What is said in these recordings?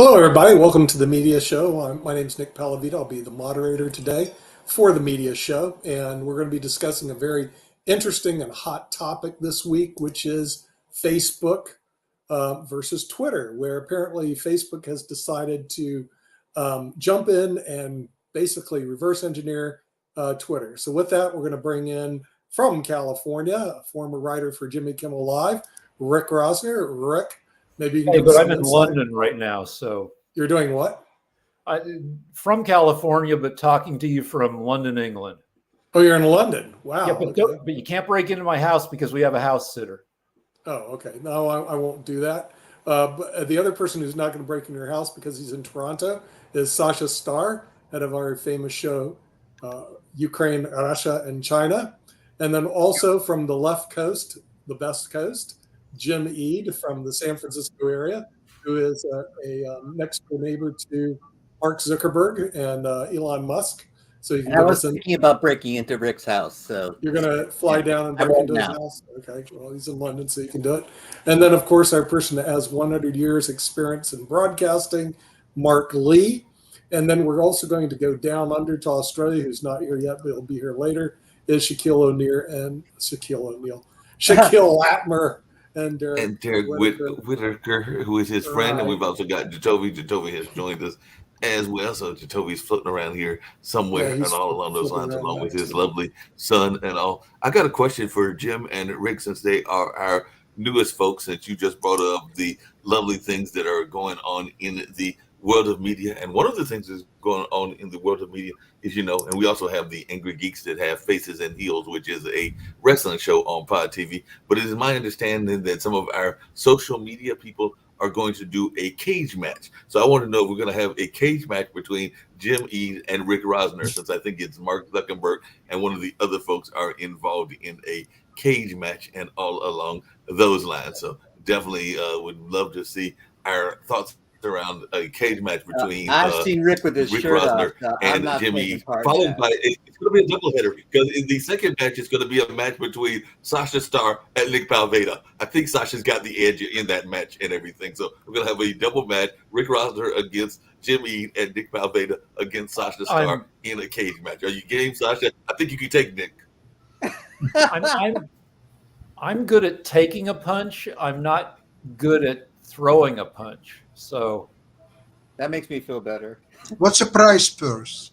Hello, everybody. Welcome to the Media Show. My name is Nick Pallavito. I'll be the moderator today for the Media Show, and we're going to be discussing a very interesting and hot topic this week, which is Facebook versus Twitter, where apparently Facebook has decided to jump in and basically reverse engineer Twitter. So, with that, we're going to bring in from California, a former writer for Jimmy Kimmel Live, Rick Rosner. Rick, maybe you can Hey, give us but I'm some in insight. London right now, so You're doing what? I from California, but talking to you from London, England. Oh, you're in London. Yeah, Wow. but Okay. but you can't break into my house because we have a house sitter. Oh, okay. No, I won't do that. But the other person who's not going to break into your house because he's in Toronto is Sasha Starr, head of our famous show, Ukraine, Russia, and China. And then also from the left coast, the best coast, Jim Eade from the San Francisco area, who is a next door neighbor to Mark Zuckerberg and Elon Musk. So you can I give was us thinking about breaking into Rick's house, so You're going to fly down and I break won't into his now. house? Okay. Well, he's in London, so you can do it. And then, of course, our person that has 100 years experience in broadcasting, Mark Lee. And then we're also going to go down under to Australia, who's not here yet, but he'll be here later, is Shaquille Latmer, and Derek Whitaker. Whitaker, who is his friend, and Right. we've also got Jacoby. Jacoby has joined us as well, so Jacoby's floating around here somewhere Yeah, and he's all along those flipping lines, around along now, with his too. lovely son and all. I got a question for Jim and Rick, since they are our newest folks, since you just brought up the lovely things that are going on in the world of media. And one of the things that's going on in the world of media is, and we also have the Angry Geeks that have Faces and Heels, which is a wrestling show on Pod TV. But it is my understanding that some of our social media people are going to do a cage match. So I want to know if we're going to have a cage match between Jim Eade and Rick Rosner, since I think it's Mark Zuckerberg and one of the other folks are involved in a cage match and all along those lines. So definitely would love to see our thoughts around a cage match between I've seen Rick with his Rick shirt off, Rosner so I'm and not Jimmy, taking part in followed that. by it's going to be a doubleheader, because in the second match it's going to be a match between Sasha Starr and Nick Palveda. I think Sasha's got the edge in that match and everything, so we're going to have a double match: Rick Rosner against Jimmy and Nick Palveda against Sasha Starr in a cage match. Are you game, Sasha? I think you can take Nick. I'm good at taking a punch. I'm not good at throwing a punch. So That makes me feel better. What's the price purse?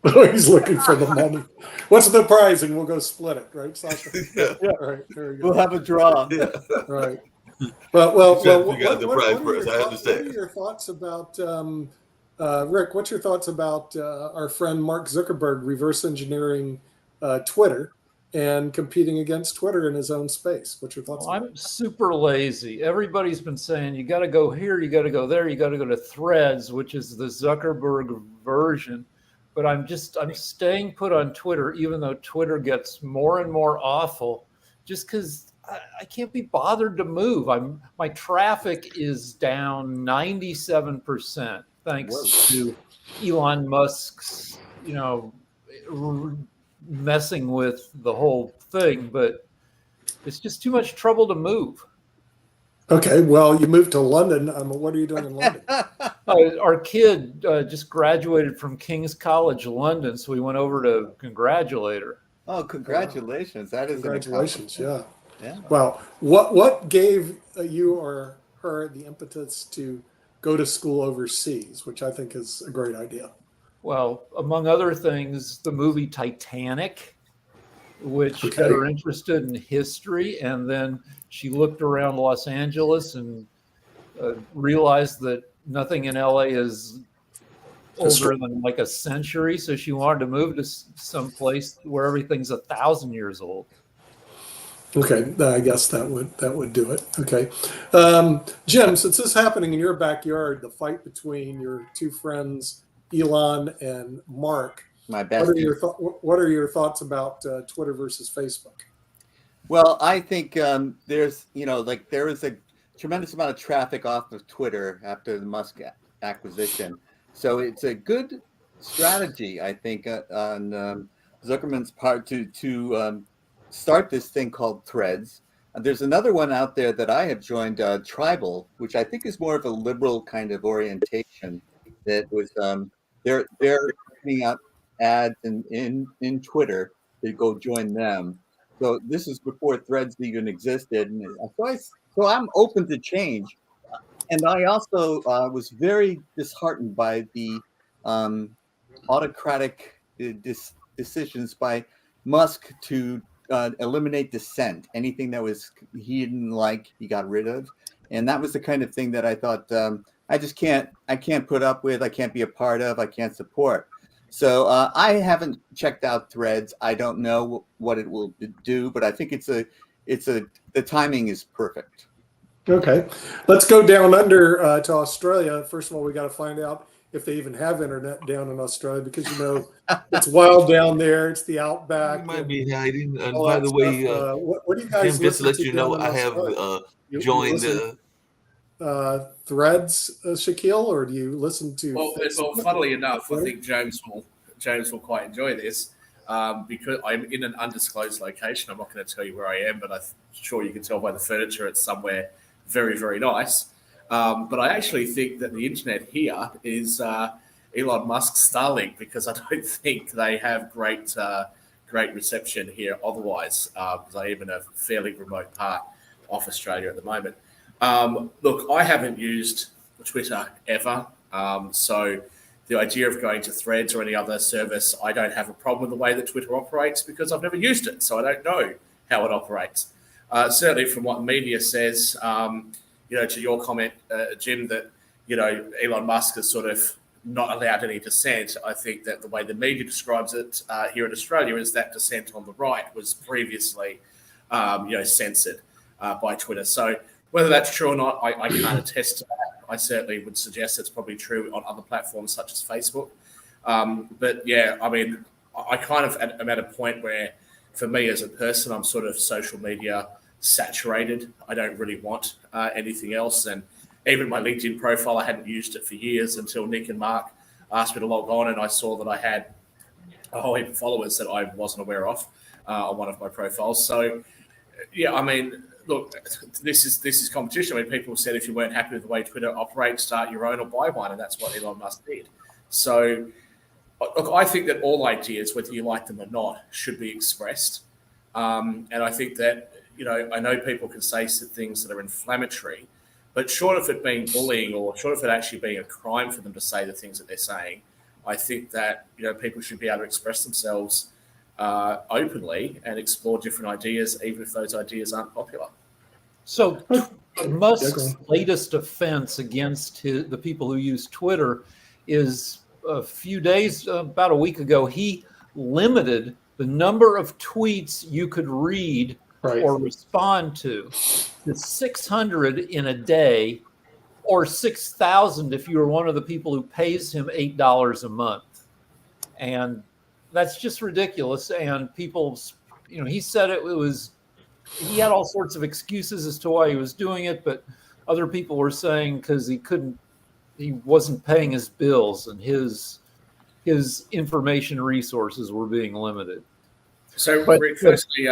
He's looking for the money. What's the prize? And we'll go split it, right, Sasha? Yeah. All right, there we go. We'll have a draw. Yeah. Right. Well. Trying to What, figure out the what prize are purse, your I thoughts, what are understand. your thoughts about Rick? What's your thoughts about our friend Mark Zuckerberg reverse engineering Twitter and competing against Twitter in his own space? What's your thoughts? I'm super lazy. Everybody's been saying you got to go here, you got to go there, you got to go to Threads, which is the Zuckerberg version. But I'm staying put on Twitter, even though Twitter gets more and more awful, just because I can't be bothered to move. My traffic is down 97% thanks to Elon Musk's, messing with the whole thing, but it's just too much trouble to move. Okay, well, you moved to London. What are you doing in London? Our kid just graduated from King's College London, so we went over to congratulate her. Oh, congratulations! That is Congratulations, yeah. Yeah. Well, what gave you or her the impetus to go to school overseas, which I think is a great idea? Well, among other things, the movie Titanic, which got her interested in history, and then she looked around Los Angeles and realized that nothing in LA is older than like a century, so she wanted to move to some place where everything's 1,000 years old. Okay, I guess that would do it. Okay, Jim, since this is happening in your backyard, the fight between your two friends, Elon and Mark, my best. What are your thoughts about Twitter versus Facebook? Well, I think there's there was a tremendous amount of traffic off of Twitter after the Musk acquisition, so it's a good strategy, I think, on Zuckerman's part to start this thing called Threads, There's another one out there that I have joined, Tribal, which I think is more of a liberal kind of orientation. That was they're putting out ads in Twitter to go join them. So this is before Threads even existed, and so I'm open to change. And I also was very disheartened by the autocratic decisions by Musk to eliminate dissent. Anything that was he didn't like, he got rid of, and that was the kind of thing that I thought I can't put up with. I can't be a part of. I can't support. So I haven't checked out Threads. I don't know what it will do, but I think the timing is perfect. Okay, let's go down under to Australia. First of all, we got to find out if they even have internet down in Australia, because it's wild down there. It's the outback. You might be hiding. And all by that the way, stuff. What do you guys Jim, just to listen let to you know, down in I have Australia? You joined. listen, Threads, Shaquille, or do you listen to? Well, funnily enough, I think James will quite enjoy this because I'm in an undisclosed location. I'm not going to tell you where I am, but I'm sure you can tell by the furniture it's somewhere very, very nice. But I actually think that the internet here is Elon Musk's Starlink, because I don't think they have great reception here otherwise, because I am in a fairly remote part of Australia at the moment. Look, I haven't used Twitter ever, so the idea of going to Threads or any other service, I don't have a problem with the way that Twitter operates because I've never used it, so I don't know how it operates. Certainly from what media says, to your comment, Jim, that, Elon Musk has sort of not allowed any dissent. I think that the way the media describes it here in Australia is that dissent on the right was previously, censored by Twitter. So whether that's true or not, I can't attest to that. I certainly would suggest it's probably true on other platforms such as Facebook. But yeah, I mean, I kind of am at a point where, for me as a person, I'm sort of social media saturated. I don't really want anything else. And even my LinkedIn profile, I hadn't used it for years until Nick and Mark asked me to log on, and I saw that I had a whole heap of followers that I wasn't aware of on one of my profiles. So yeah, I mean, look, this is competition. I mean, people said if you weren't happy with the way Twitter operates, start your own or buy one, and that's what Elon Musk did. So look, I think that all ideas, whether you like them or not, should be expressed. And I think that, I know people can say things that are inflammatory, but short of it being bullying or short of it actually being a crime for them to say the things that they're saying, I think that, people should be able to express themselves openly and explore different ideas, even if those ideas aren't popular. So Musk's latest offense against the people who use Twitter is about a week ago, he limited the number of tweets you could read or respond to 600 in a day, or 6,000 if you were one of the people who pays him $8 a month. And that's just ridiculous. And people, he said he had all sorts of excuses as to why he was doing it, but other people were saying because he wasn't paying his bills and his information resources were being limited. So, Rick, firstly,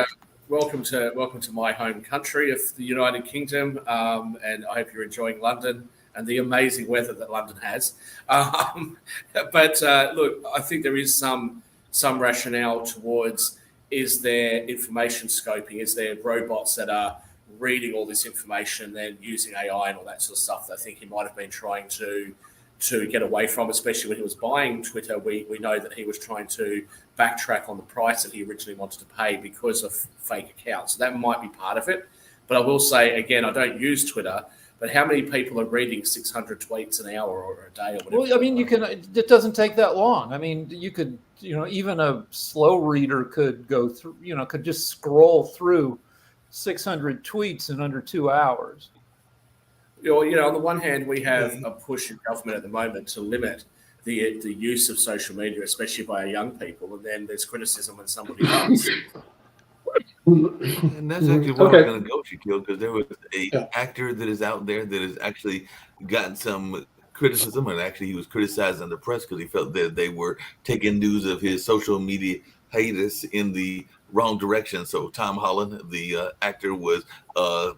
welcome to my home country of the United Kingdom, and I hope you're enjoying London and the amazing weather that London has. But look, I think there is some rationale towards, is there information scoping? Is there robots that are reading all this information, then using AI and all that sort of stuff that I think he might have been trying to get away from, especially when he was buying Twitter. We know that he was trying to backtrack on the price that he originally wanted to pay because of fake accounts. So that might be part of it. But I will say, again, I don't use Twitter, but how many people are reading 600 tweets an hour or a day or whatever? Well, I mean, it doesn't take that long. I mean, you could, even a slow reader could go through, could just scroll through 600 tweets in under 2 hours. On the one hand, we have a push in government at the moment to limit the use of social media, especially by young people. And then there's criticism when somebody does. And that's actually where I'm going to go, Shaquille, because there was an actor that is out there that has actually gotten some criticism, and actually he was criticized in the press because he felt that they were taking news of his social media hiatus in the wrong direction. So Tom Holland, the actor, was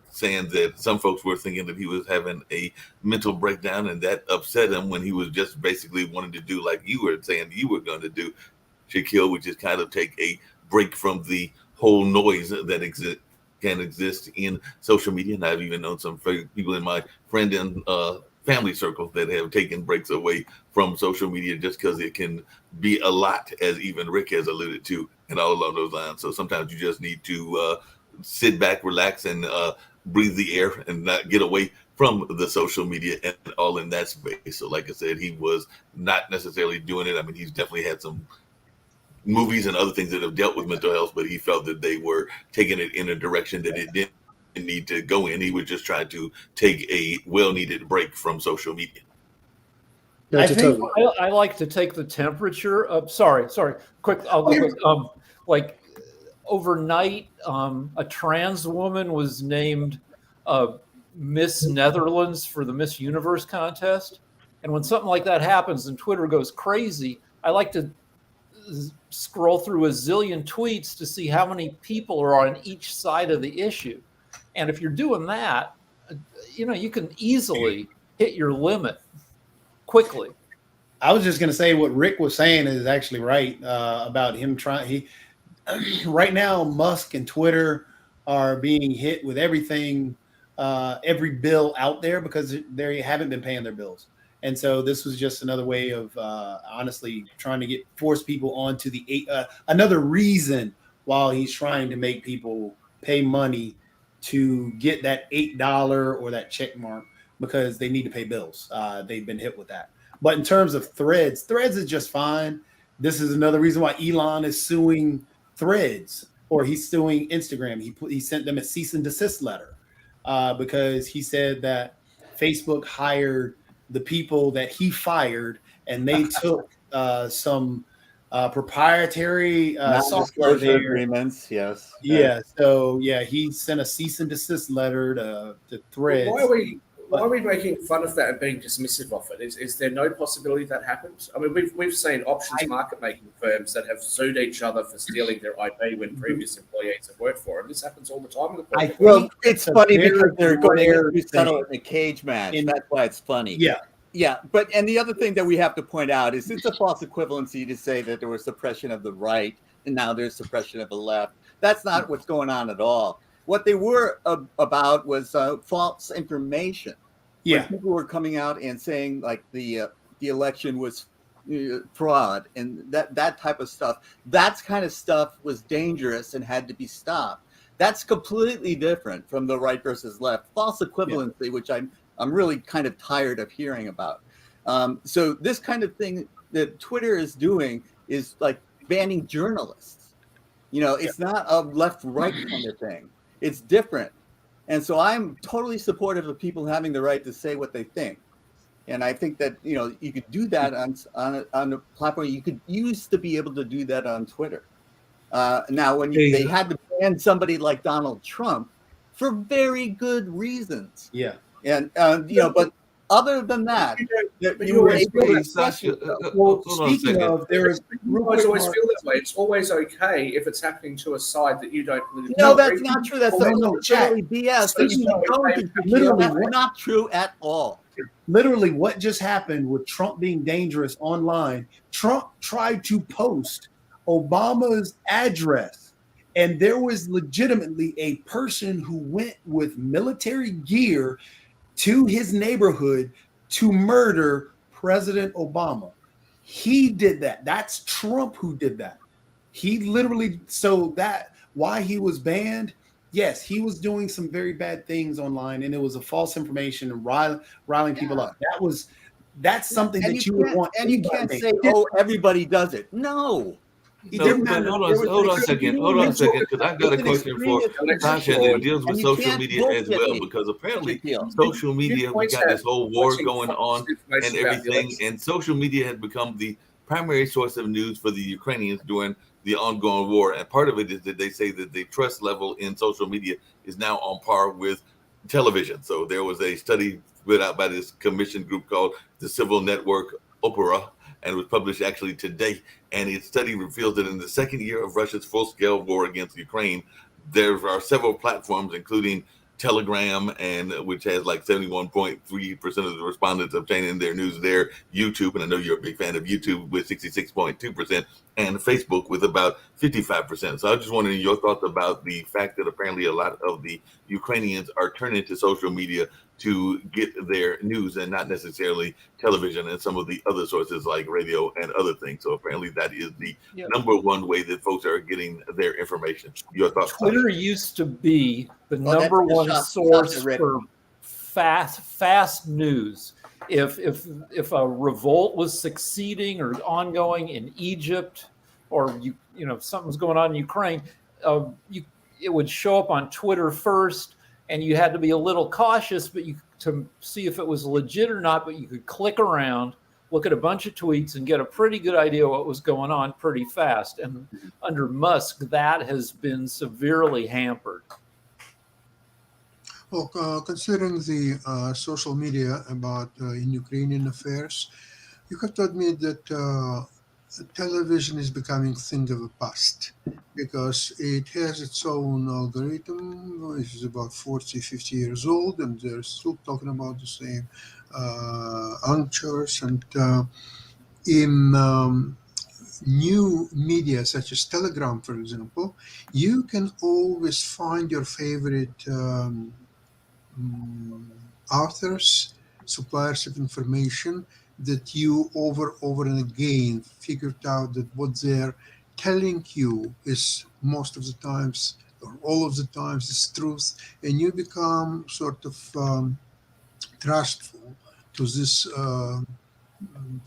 saying that some folks were thinking that he was having a mental breakdown, and that upset him when he was just basically wanting to do like you were saying you were going to do, Shaquille, which is kind of take a break from the whole noise that can exist in social media. And I've even known some people in my friend and family circles that have taken breaks away from social media just because it can be a lot, as even Rick has alluded to, and all along those lines. So sometimes you just need to sit back, relax, and breathe the air and not get away from the social media and all in that space. So like I said, he was not necessarily doing it. I mean, he's definitely had some movies and other things that have dealt with mental health, but he felt that they were taking it in a direction that it didn't need to go in. He was just trying to take a well-needed break from social media. I think I like to take the temperature of. Sorry, quick. I'll go quick. Like overnight, a trans woman was named Miss Netherlands for the Miss Universe contest, and when something like that happens and Twitter goes crazy, I like to scroll through a zillion tweets to see how many people are on each side of the issue. And if you're doing that, you can easily hit your limit quickly. I was just going to say what Rick was saying is actually right about him trying. Right now, Musk and Twitter are being hit with everything, every bill out there because they haven't been paying their bills. And so this was just another way of honestly trying to force people onto the another reason while he's trying to make people pay money to get that $8 or that check mark because they need to pay bills. They've been hit with that. But in terms of Threads is just fine. This is another reason why Elon is suing Threads, or he's suing Instagram. He sent them a cease and desist letter because he said that Facebook hired the people that he fired, and they took some proprietary software agreements. Yes. Yeah. So he sent a cease and desist letter to Threads. Why are we making fun of that and being dismissive of it? Is there no possibility that happens? I mean, we've seen options market making firms that have sued each other for stealing their IP when previous employees have worked for them. This happens all the time. Well, it's funny because they're going to settle in a cage match. That's why it's funny. Yeah. And the other thing that we have to point out is it's a false equivalency to say that there was suppression of the right and now there's suppression of the left. That's not what's going on at all. What they were about was false information. Yeah, people were coming out and saying like the election was fraud and that type of stuff. That kind of stuff was dangerous and had to be stopped. That's completely different from the right versus left. False equivalency, which I'm really kind of tired of hearing about. So this kind of thing that Twitter is doing is like banning journalists. It's not a left-right kind of thing. It's different. And so I'm totally supportive of people having the right to say what they think. And I think that, you could do that on a platform. You could used to be able to do that on Twitter. Now, when they had to ban somebody like Donald Trump for very good reasons. Yeah. And, but other than that, you were able to speaking of, there is always feel that way. It's always okay if it's happening to a side that you don't believe. No, that's not true. That's totally BS. Literally, not true at all. Literally, what just happened with Trump being dangerous online? Trump tried to post Obama's address, and there was legitimately a person who went with military gear to his neighborhood to murder President Obama. He did that. That's Trump who did that. He literally, so that why he was banned, yes, he was doing some very bad things online, and it was a false information and riling people up. That's something that you would want. And you can't say, oh, everybody does it. No. Hold on a second, because I've got a question for Tasha that deals with social media as well, because apparently social media, we got this whole war going on and everything, and social media has become the primary source of news for the Ukrainians during the ongoing war. And part of it is that they say that the trust level in social media is now on par with television. So there was a study put out by this commission group called the Civil Network Opera, and was published actually today. And its study reveals that in the second year of Russia's full-scale war against Ukraine, there are several platforms, including Telegram, and which has like 71.3% of the respondents obtaining their news there. YouTube, and I know you're a big fan of YouTube, with 66.2%, and Facebook with about 55%. So I was just wondering your thoughts about the fact that apparently a lot of the Ukrainians are turning to social media to get their news and not necessarily television and some of the other sources like radio and other things. So apparently that is the Yeah. number one way that folks are getting their information. Your thoughts? Twitter used to be the Well, that's number the one shot source that Rick- for fast news. If a revolt was succeeding or ongoing in Egypt, or something's going on in Ukraine, it would show up on Twitter first, and you had to be a little cautious, but to see if it was legit or not. But you could click around, look at a bunch of tweets, and get a pretty good idea what was going on pretty fast. And under Musk, that has been severely hampered. Well, considering the social media about in Ukrainian affairs, you have to admit that television is becoming thing of the past, because it has its own algorithm, which is about 40, 50 years old, and they're still talking about the same anchors. And in new media such as Telegram, for example, you can always find your favorite authors, suppliers of information that you over and again figured out that what they're telling you is most of the times or all of the times is truth, and you become sort of trustful to this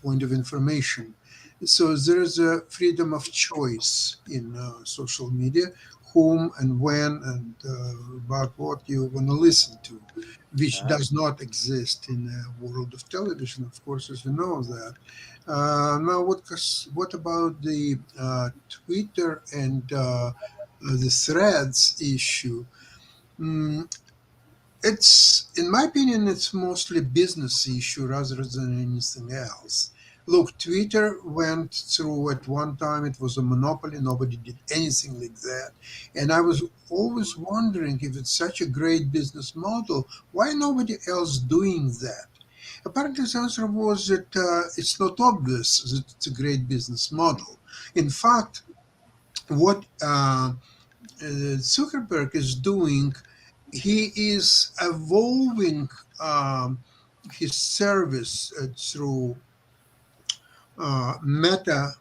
point of information. So there is a freedom of choice in social media, whom and when and about what you want to listen to, which does not exist in the world of television, of course, as you know that. Now, what about the Twitter and the threads issue? It's, in my opinion, it's mostly business issue rather than anything else. Look, Twitter went through, at one time it was a monopoly, nobody did anything like that. And I was always wondering, if it's such a great business model, why nobody else doing that? Apparently the answer was that it's not obvious that it's a great business model. In fact, what Zuckerberg is doing, he is evolving his service through Meta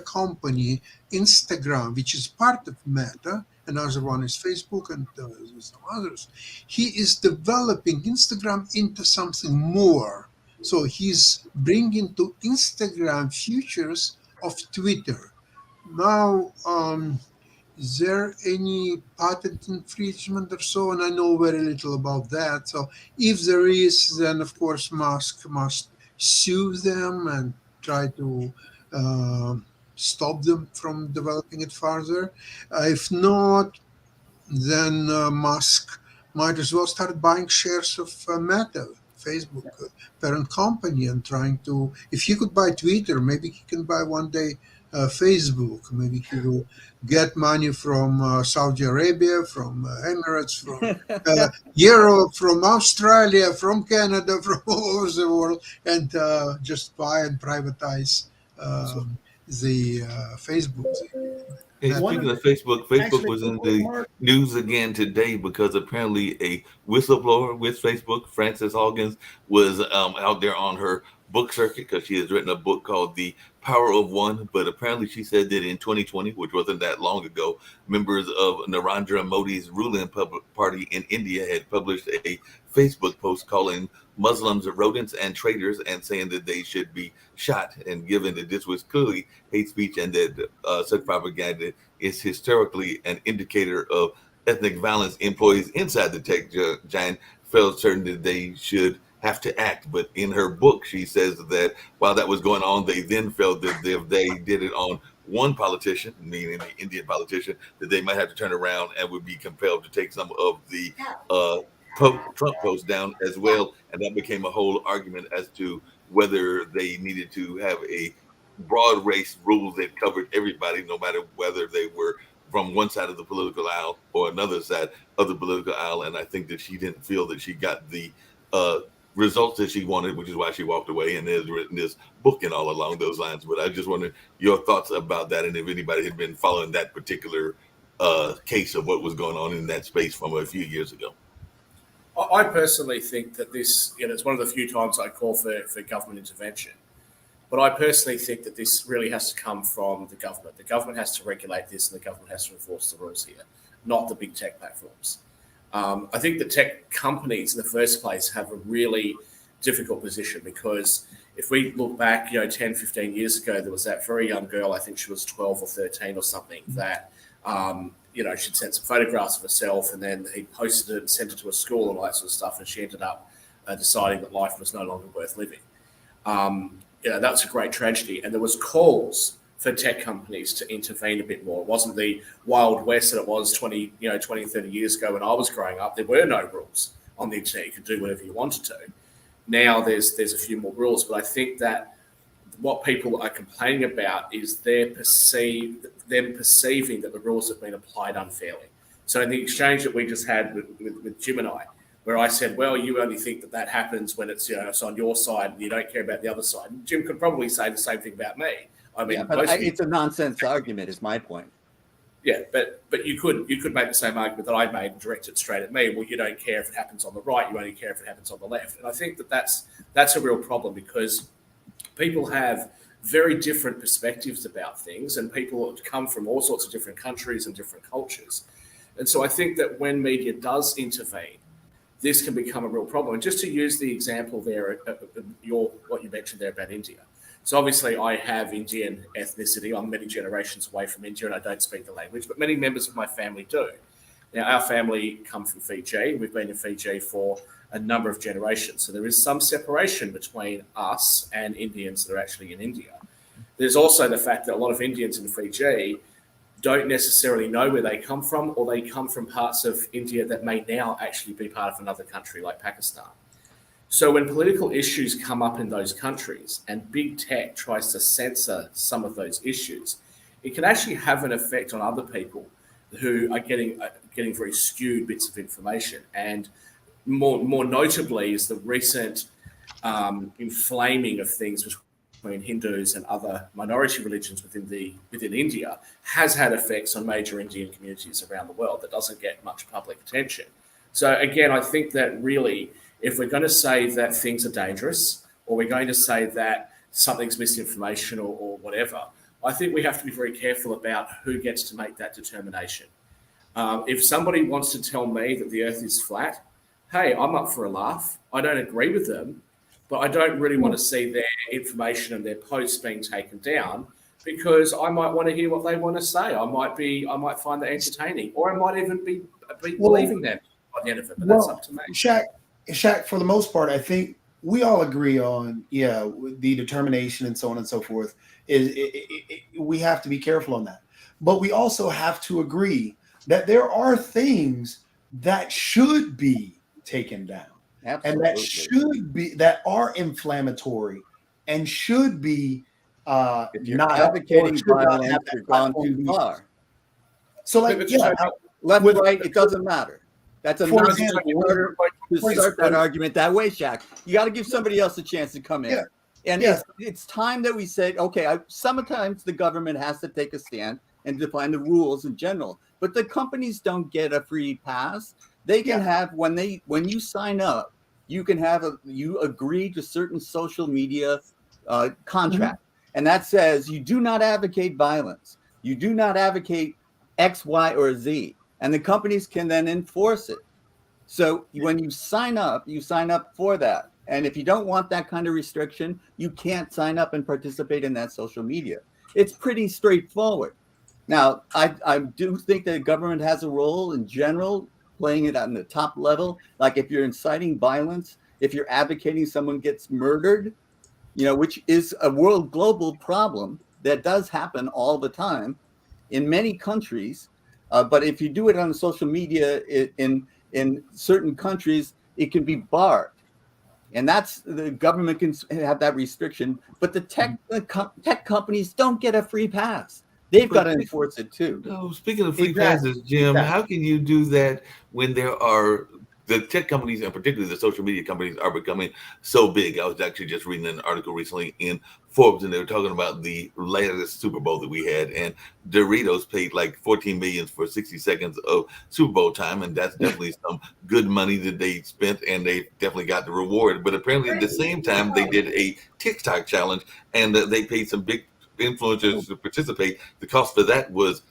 company, Instagram, which is part of Meta. Another one is Facebook, and some others. He is developing Instagram into something more. So he's bringing to Instagram features of Twitter. Now, is there any patent infringement or so? And I know very little about that. So if there is, then of course Musk must sue them and try to stop them from developing it further. If not, then Musk might as well start buying shares of Meta, Facebook parent company, and trying to, if he could buy Twitter, maybe he can buy one day Facebook. Maybe he will get money from Saudi Arabia, from Emirates, from Europe, from Australia, from Canada, from all over the world, and just buy and privatize the Facebook. Hey, speaking of Facebook, Facebook was in the news again today because apparently a whistleblower with Facebook, Frances Haugens, was out there on her book circuit because she has written a book called The Power of One. But apparently she said that in 2020, which wasn't that long ago, members of Narendra Modi's ruling party in India had published a Facebook post calling Muslims rodents and traitors and saying that they should be shot. And given that this was clearly hate speech and that such propaganda is historically an indicator of ethnic violence, employees inside the tech giant felt certain that they should have to act. But in her book, she says that while that was going on, they then felt that if they did it on one politician, meaning the Indian politician, that they might have to turn around and would be compelled to take some of the Trump posts down as well. And that became a whole argument as to whether they needed to have a broad race rule that covered everybody, no matter whether they were from one side of the political aisle or another side of the political aisle. And I think that she didn't feel that she got the results that she wanted, which is why she walked away and has written this book and all along those lines. But I just wonder your thoughts about that, and if anybody had been following that particular case of what was going on in that space from a few years ago. I personally think that this, it's one of the few times I call for government intervention. But I personally think that this really has to come from the government. The government has to regulate this, and the government has to enforce the rules here, not the big tech platforms. I think the tech companies in the first place have a really difficult position, because if we look back, 10, 15 years ago, there was that very young girl, I think she was 12 or 13 or something, that, she'd sent some photographs of herself, and then he posted it and sent it to a school and all that sort of stuff, and she ended up deciding that life was no longer worth living. That was a great tragedy. And there was calls for tech companies to intervene a bit more. It wasn't the Wild West that it was 20, 30 years ago when I was growing up. There were no rules on the internet. You could do whatever you wanted to. Now there's a few more rules, but I think that what people are complaining about is them perceiving that the rules have been applied unfairly. So in the exchange that we just had with Jim and I, where I said, well, you only think that happens when it's, it's on your side and you don't care about the other side. And Jim could probably say the same thing about me. I mean, it's a nonsense argument, is my point. Yeah, but you could make the same argument that I made and direct it straight at me. Well, you don't care if it happens on the right, you only care if it happens on the left. And I think that's a real problem, because people have very different perspectives about things, and people come from all sorts of different countries and different cultures. And so I think that when media does intervene, this can become a real problem. And just to use the example there, what you mentioned there about India. So obviously I have Indian ethnicity. I'm many generations away from India and I don't speak the language, but many members of my family do. Now, our family come from Fiji. We've been in Fiji for a number of generations. So there is some separation between us and Indians that are actually in India. There's also the fact that a lot of Indians in Fiji don't necessarily know where they come from, or they come from parts of India that may now actually be part of another country like Pakistan. So when political issues come up in those countries and big tech tries to censor some of those issues, it can actually have an effect on other people who are getting very skewed bits of information. And more notably is the recent inflaming of things between Hindus and other minority religions within India has had effects on major Indian communities around the world that doesn't get much public attention. So again, I think that really, if we're going to say that things are dangerous, or we're going to say that something's misinformation or whatever, I think we have to be very careful about who gets to make that determination. If somebody wants to tell me that the earth is flat, hey, I'm up for a laugh. I don't agree with them, but I don't really want to see their information and their posts being taken down, because I might want to hear what they want to say. I might find that entertaining, or I might even be believing them by the end of it. But that's up to me. Shaq, for the most part, I think we all agree on, the determination and so on and so forth. We have to be careful on that. But we also have to agree that there are things that should be taken down. Absolutely. And that are inflammatory and should be if you're not advocating violence, you're gone too far. So left, right, it doesn't matter. That's a nonsense order to start that argument that way, Shaq. You got to give somebody else a chance to come in. Yeah. And it's time that we said, okay, sometimes the government has to take a stand and define the rules in general, but the companies don't get a free pass. They can have, when you sign up, you agree to certain social media contract. And that says you do not advocate violence. You do not advocate X, Y, or Z. And the companies can then enforce it. So when you sign up for that. And if you don't want that kind of restriction, you can't sign up and participate in that social media. It's pretty straightforward. Now, I do think that the government has a role in general, playing it on the top level. Like if you're inciting violence, if you're advocating someone gets murdered, which is a global problem that does happen all the time in many countries. But if you do it on social media in certain countries, it can be barred. and that's the government can have that restriction, but the tech companies don't get a free pass. They've got to enforce it too. No, speaking of free Exactly. passes, Jim, Exactly. how can you do that when there are the tech companies and particularly the social media companies are becoming so big? I was actually just reading an article recently in Forbes, and they were talking about the latest Super Bowl that we had, and Doritos paid like 14 million for 60 seconds of Super Bowl time, and that's definitely some good money that they spent, and they definitely got the reward. But apparently, at the same time, they did a TikTok challenge, and they paid some big influencers to participate. The cost for that was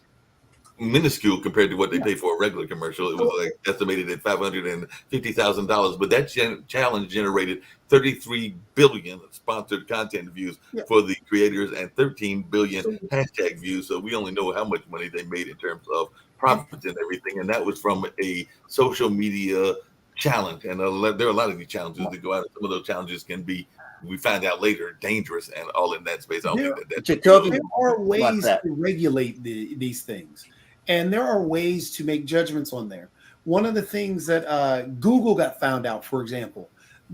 minuscule compared to what they pay for a regular commercial. It was like estimated at $550,000, but that challenge generated 33 billion sponsored content views for the creators and 13 billion hashtag views. So we only know how much money they made in terms of profits and everything, and that was from a social media challenge. And there are a lot of these challenges that go out. Some of those challenges can be, we find out later, dangerous and all in that space. I don't think that's There are ways to regulate these things, and there are ways to make judgments on there. One of the things that Google got found out, for example,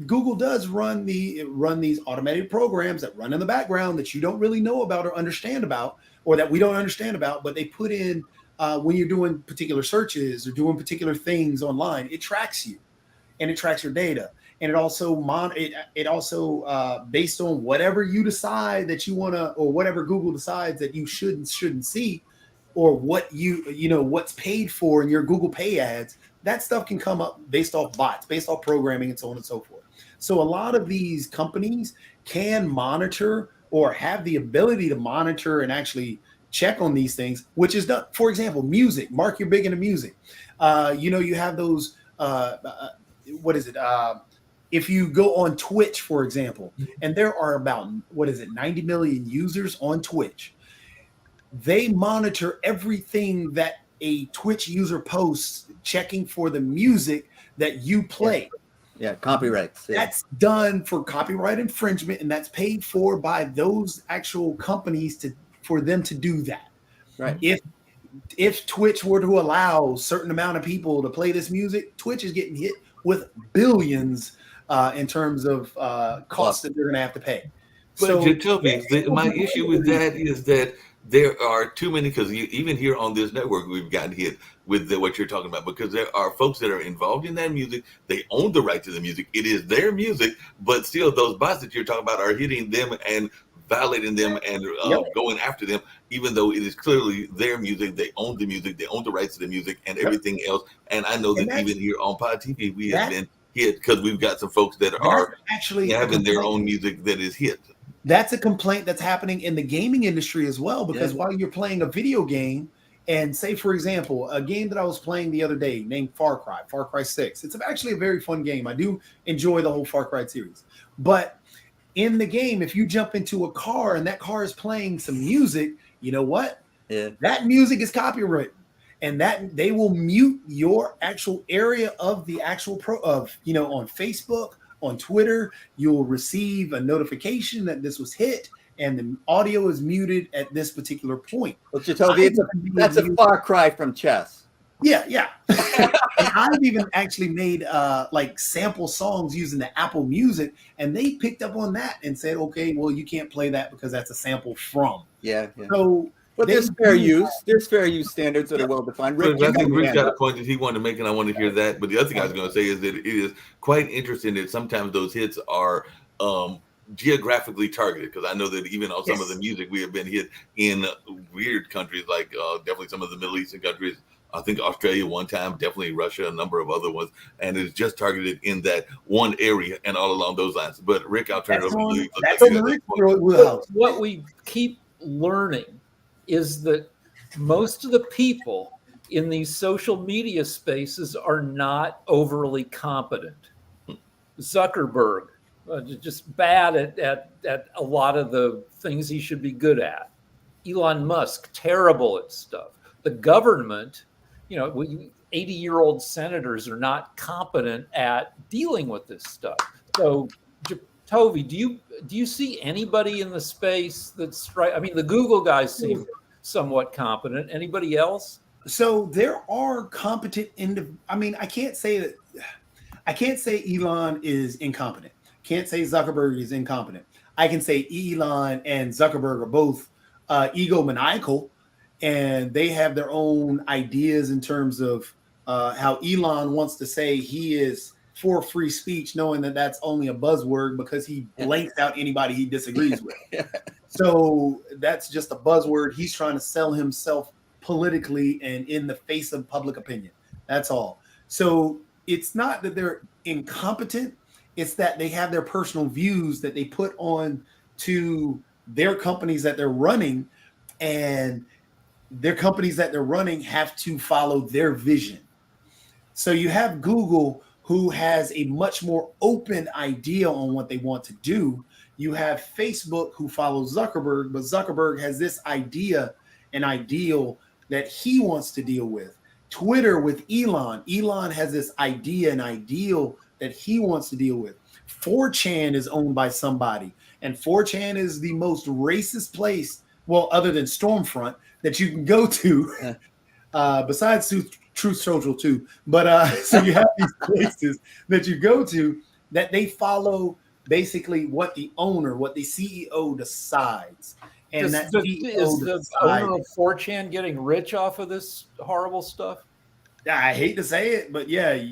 Google does run these automated programs that run in the background that you don't really know about or understand about, or that we don't understand about, but they put in when you're doing particular searches or doing particular things online, it tracks you and it tracks your data. And it also based on whatever you decide that you want to, or whatever Google decides that you should and shouldn't see, or what what's paid for in your Google Pay ads, that stuff can come up based off bots, based off programming, and so on and so forth. So a lot of these companies can monitor or have the ability to monitor and actually check on these things, which is done. For example, music. Mark, you're big into music. You have those. What is it? If you go on Twitch, for example, and there are about 90 million users on Twitch, they monitor everything that a Twitch user posts, checking for the music that you play. Yeah, copyrights. Yeah. That's done for copyright infringement, and that's paid for by those actual companies for them to do that. Right. If Twitch were to allow a certain amount of people to play this music, Twitch is getting hit with billions in terms of costs that they're going to have to pay. But Jacoby, my issue with that is that there are too many, because even here on this network, we've gotten hit with what you're talking about, because there are folks that are involved in that music. They own the right to the music. It is their music, but still those bots that you're talking about are hitting them and violating them and going after them, even though it is clearly their music. They own the music. They own the rights to the music and everything else. And I know that even here on Pod TV, we have been hit because we've got some folks that are actually having their own music that is hit. That's a complaint that's happening in the gaming industry as well, because while you're playing a video game, and say, for example, a game that I was playing the other day named Far Cry 6. It's actually a very fun game. I do enjoy the whole Far Cry series. But in the game, if you jump into a car and that car is playing some music, you know what? Yeah. That music is copyrighted. And that they will mute your actual area of the actual on Facebook, on Twitter, you'll receive a notification that this was hit and the audio is muted at this particular point. Well, Jacoby, that's a far cry from chess. Yeah. And I've even actually made like sample songs using the Apple Music, and they picked up on that and said, okay, well, you can't play that because that's a sample from. Yeah. So but there's fair use. There's fair use standards that are well defined. I think Rick got a point that he wanted to make, and I want to hear that. But the other thing I was going to say is that it is quite interesting that sometimes those hits are geographically targeted, because I know that even on some of the music we have been hit in weird countries, like definitely some of the Middle Eastern countries. I think Australia one time, definitely Russia, a number of other ones, and it's just targeted in that one area and all along those lines. But Rick, I'll turn it over to you. That's on Rick's wheelhouse. What we keep learning is that most of the people in these social media spaces are not overly competent. Zuckerberg, just bad at a lot of the things he should be good at. Elon Musk, terrible at stuff. The government, 80-year-old senators are not competent at dealing with this stuff. So, Toby, do you see anybody in the space that's right? I mean, the Google guys seem somewhat competent. Anybody else? So there are competent I can't say Elon is incompetent. can't say Zuckerberg is incompetent. I can say Elon and Zuckerberg are both egomaniacal, and they have their own ideas in terms of how Elon wants to say he is for free speech, knowing that that's only a buzzword because he blanks out anybody he disagrees with. So that's just a buzzword. He's trying to sell himself politically and in the face of public opinion. That's all. So it's not that they're incompetent. It's that they have their personal views that they put on to their companies that they're running, and their companies that they're running have to follow their vision. So you have Google, who has a much more open idea on what they want to do. You have Facebook, who follows Zuckerberg, but Zuckerberg has this idea and ideal that he wants to deal with. Twitter with Elon. Elon has this idea and ideal that he wants to deal with. 4chan is owned by somebody, and 4chan is the most racist place, well, other than Stormfront, that you can go to, besides Truth Social too. But so you have these places that you go to that they follow basically what the owner, what the CEO decides. And Is the owner of 4chan getting rich off of this horrible stuff? I hate to say it, but yeah.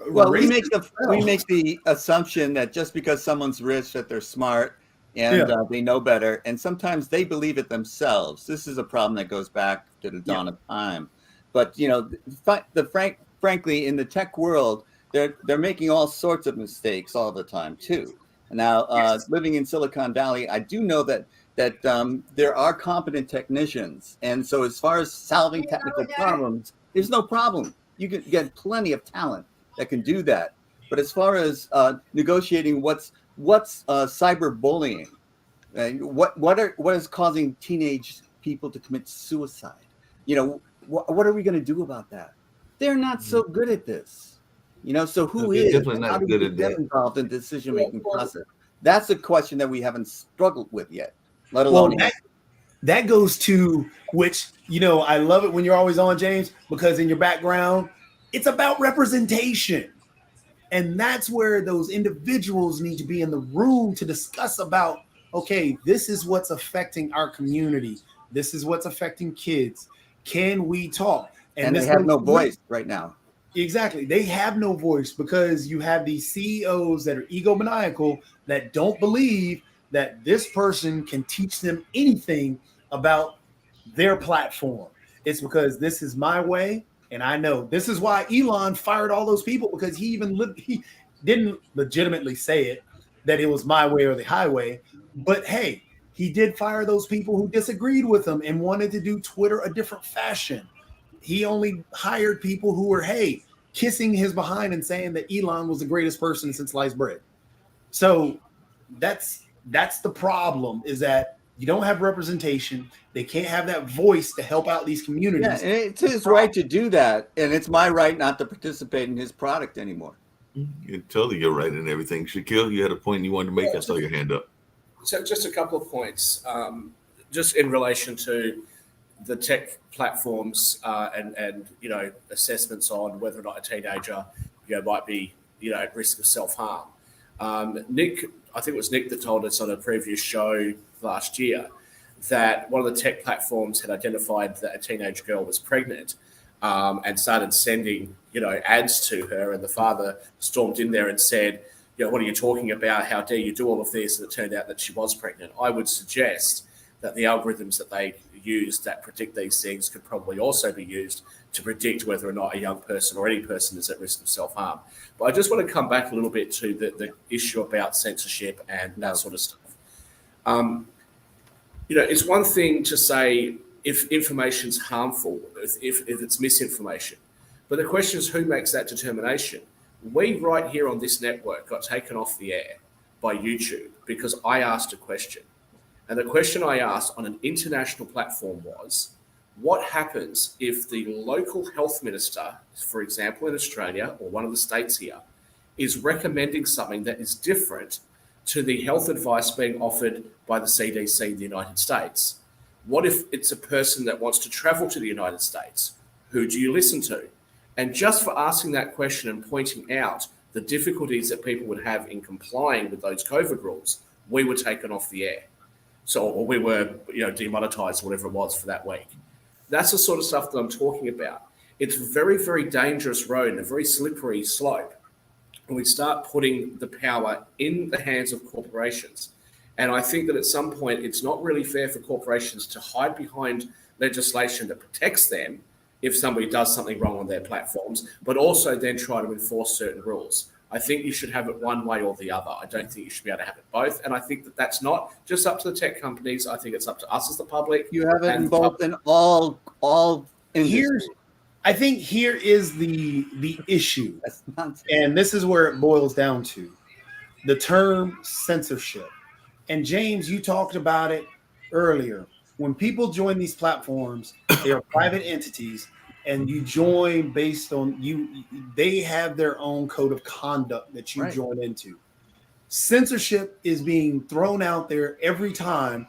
Well, we make the assumption that just because someone's rich, that they're smart and they know better, and sometimes they believe it themselves. This is a problem that goes back to the dawn of time. But frankly, in the tech world, they're making all sorts of mistakes all the time too. Now, living in Silicon Valley, I do know that there are competent technicians, and so as far as solving technical problems, there's no problem. You can get plenty of talent that can do that. But as far as negotiating what's cyberbullying, what is causing teenage people to commit suicide? What are we going to do about that? They're not so good at this. So who is definitely not good at that. involved in decision-making process? That's a question that we haven't struggled with yet, let alone. Well, that goes to which, I love it when you're always on, James, because in your background, it's about representation. And that's where those individuals need to be in the room to discuss about, okay, this is what's affecting our community. This is what's affecting kids. Can we talk? And they have no voice right now. Exactly. They have no voice because you have these CEOs that are egomaniacal that don't believe that this person can teach them anything about their platform. It's because this is my way. And I know this is why Elon fired all those people, because he didn't legitimately say it, that it was my way or the highway. But hey, he did fire those people who disagreed with him and wanted to do Twitter a different fashion. He only hired people who were, kissing his behind and saying that Elon was the greatest person since sliced bread. So that's the problem, is that you don't have representation. They can't have that voice to help out these communities. Yeah, and it's his right to do that, and it's my right not to participate in his product anymore. You're totally your right in everything. Shaquille, you had a point you wanted to make. I saw your hand up. So just a couple of points, just in relation to the tech platforms and assessments on whether or not a teenager might be at risk of self-harm. Nick, I think it was Nick that told us on a previous show last year that one of the tech platforms had identified that a teenage girl was pregnant and started sending ads to her, and the father stormed in there and said, what are you talking about? How dare you do all of this? And it turned out that she was pregnant. I would suggest that the algorithms that they use that predict these things could probably also be used to predict whether or not a young person or any person is at risk of self-harm. But I just want to come back a little bit to the issue about censorship and that sort of stuff. It's one thing to say if information's harmful, if it's misinformation. But the question is, who makes that determination? We right here on this network got taken off the air by YouTube because I asked a question. And the question I asked on an international platform was, what happens if the local health minister, for example, in Australia or one of the states here, is recommending something that is different to the health advice being offered by the CDC in the United States? What if it's a person that wants to travel to the United States? Who do you listen to? And just for asking that question and pointing out the difficulties that people would have in complying with those COVID rules, we were taken off the air. So, or we were, demonetized, whatever it was for that week. That's the sort of stuff that I'm talking about. It's a very, very dangerous road and a very slippery slope when we start putting the power in the hands of corporations. And I think that at some point, it's not really fair for corporations to hide behind legislation that protects them if somebody does something wrong on their platforms, but also then try to enforce certain rules. I think you should have it one way or the other. I don't think you should be able to have it both. And I think that that's not just up to the tech companies. I think it's up to us as the public. You have it involved in all industries. I think here is the issue, That's nonsense. and this is where it boils down to: the term censorship. And James, you talked about it earlier. When people join these platforms, they are private entities, and you join based on you. They have their own code of conduct that you join into. Censorship is being thrown out there every time,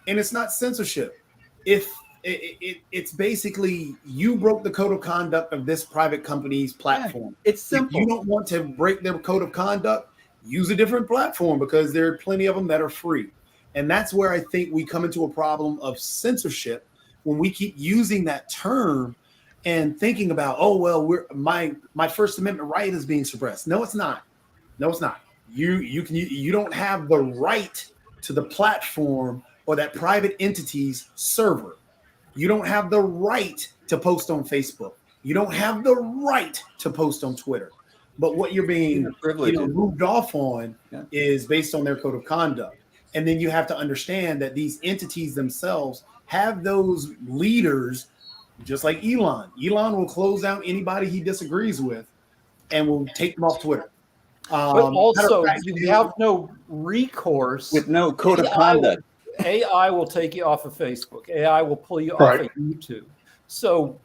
and it's not censorship. If it's basically you broke the code of conduct of this private company's platform. It's If simple. you don't want to break their code of conduct, use a different platform, because there are plenty of them that are free. And that's where I think we come into a problem of censorship when we keep using that term and thinking about, oh, well, my First Amendment right is being suppressed. No, it's not. No, it's not. You don't have the right to the platform or that private entity's server. You don't have the right to post on Facebook. You don't have the right to post on Twitter. But what you're being moved off on is based on their code of conduct. And then you have to understand that these entities themselves have those leaders, just like Elon. Elon will close down anybody he disagrees with and will take them off Twitter. But also, you have no recourse. With no code of conduct. AI will take you off of Facebook. AI will pull you off of YouTube. So